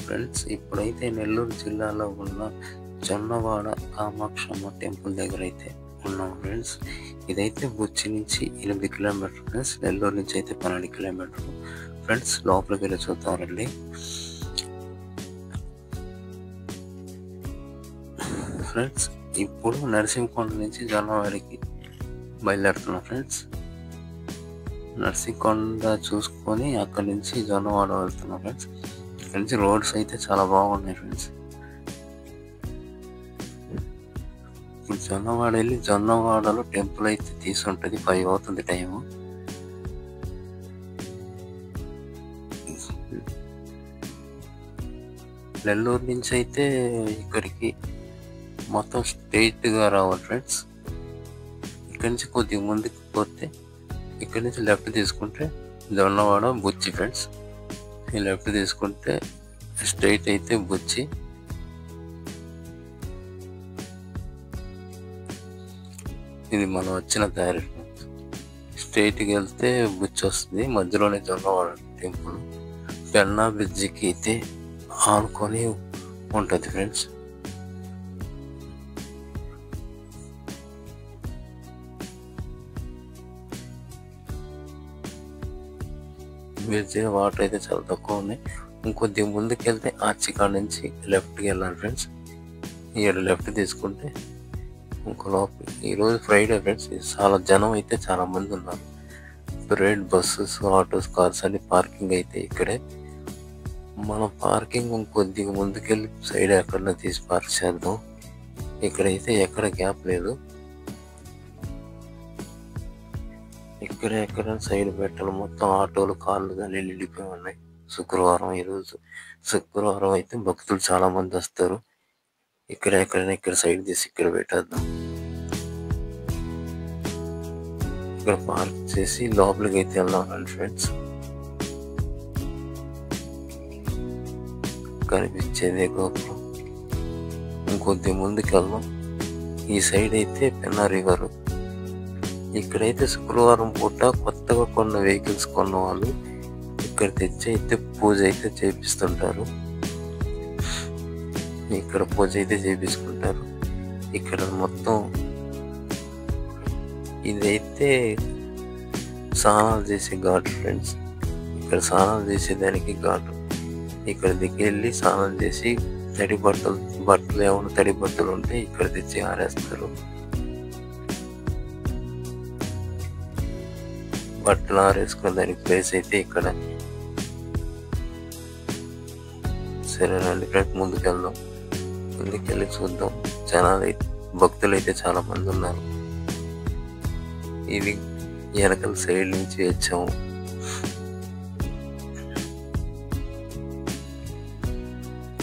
Friends, ఇప్పుడైతే నెల్లూరు జిల్లాలో ఉన్న జొన్నవాడ కామాక్షమ్మ టెంపుల్ దగ్గర అయితే ఉన్నాం ఫ్రెండ్స్. ఇదైతే బుచ్చి నుంచి 8 కిలోమీటర్లు ఫ్రెండ్స్. నెల్లూరు నుంచి అయితే 12 కిలోమీటర్లు ఫ్రెండ్స్. లోపలికి వెళ్ళి చూద్దామండి ఫ్రెండ్స్. ఇప్పుడు నరసింహకొండ నుంచి జొన్నవాడికి బయలుదేరుతున్నాం ఫ్రెండ్స్. నరసింహకొండ చూసుకొని అక్కడి నుంచి జొన్నవాడ వెళ్తున్నాం ఫ్రెండ్స్. ఇక్కడ నుంచి రోడ్స్ అయితే చాలా బాగున్నాయి ఫ్రెండ్స్. ఇప్పుడు జొన్నవాడ వెళ్ళి జొన్నవాడలో టెంపుల్ అయితే తీసుంటుంది. 5 అవుతుంది టైము. నెల్లూరు నుంచి అయితే ఇక్కడికి మొత్తం స్ట్రైట్గా రావాలి ఫ్రెండ్స్. ఇక్కడి నుంచి కొద్దిగా ముందుకు పోతే ఇక్కడి నుంచి లెఫ్ట్ తీసుకుంటే జొన్నవాడ బుచ్చి ఫ్రెండ్స్. ఈ లెఫ్ట్ తీసుకుంటే స్ట్రైట్ అయితే బుచ్చి. ఇది మనం వచ్చిన దారి. స్ట్రైట్కి వెళ్తే బుచ్చి వస్తుంది. మధ్యలోనే జొన్నవాడ టెంపుల్. పెన్నా బ్రిడ్జికి అయితే ఆనుకొని ఉంటుంది ఫ్రెండ్స్. బ్రిడ్జి వాటర్ అయితే చాలా తక్కువ ఉన్నాయి. ఇంకొద్ది ముందుకు వెళ్తే ఆర్చి కాడ నుంచి లెఫ్ట్కి వెళ్ళాలి ఫ్రెండ్స్. ఇక్కడ లెఫ్ట్ తీసుకుంటే ఇంకో లోపల. ఈరోజు ఫ్రైడే ఫ్రెండ్స్. చాలా జనం అయితే చాలా మంది ఉన్నారు. ప్రైవేట్ బస్సెస్, ఆటోస్, కార్స్ అన్ని పార్కింగ్ అయితే ఇక్కడే. మనం పార్కింగ్ ఇంకొద్దిగా ముందుకెళ్ళి సైడ్ ఎక్కడన్నా తీసి పార్క్ చేద్దాం. ఇక్కడైతే ఎక్కడ గ్యాప్ లేదు. ఎక్కడ సైడ్ పెట్టాలి. మొత్తం ఆటోలు, కార్లు కానీ నిండిపోయి ఉన్నాయి. శుక్రవారం ఈరోజు. శుక్రవారం అయితే భక్తులు చాలా మంది వస్తారు. ఇక్కడ సైడ్ తీసి ఇక్కడ పెట్టేద్దాం. ఇక్కడ పార్క్ చేసి లోపలికి అయితే వెళ్దాం ఫ్రెండ్స్. కనిపించేదే గోపురం. ఇంకొద్ది ముందుకు వెళ్దాం. ఈ సైడ్ అయితే పెన్నా రివర్. ఇక్కడైతే శుక్రవారం పూట కొత్తగా కొన్న వెహికల్స్ కొన్న వాళ్ళు ఇక్కడ తెచ్చి అయితే పూజ అయితే చేపిస్తుంటారు. ఇక్కడ పూజ అయితే చేపించుకుంటారు. ఇక్కడ మొత్తం ఇదైతే స్నానాలు చేసే ఘాటు ఫ్రెండ్స్. ఇక్కడ స్నానాలు చేసేదానికి ఘాటు. ఇక్కడ దగ్గర వెళ్ళి స్నానం చేసి బట్టలు ఏమైనా తడి బట్టలు ఉంటే ఇక్కడ తెచ్చి ఆరేస్తారు. బట్టలు ఆరేసుకున్న దానికి ప్లేస్ అయితే ఇక్కడ. సరేనండి ఫ్రెండ్స్, ముందుకెళ్దాం. ముందుకెళ్ళి చూద్దాం. భక్తులు అయితే చాలా మంది ఉన్నారు. ఇది వెనకల సైడ్ నుంచి వచ్చాము.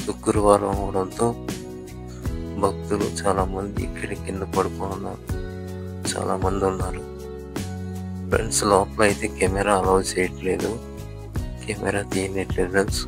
శుక్రవారం అవడంతో భక్తులు చాలా మంది ఇక్కడి కింద పడుకున్నారు. చాలా మంది ఉన్నారు ఫ్రెండ్స్. లోపల అయితే కెమెరా అలౌ చేయట్లేదు. కెమెరా తీయట్లేదు ఫ్రెండ్స్.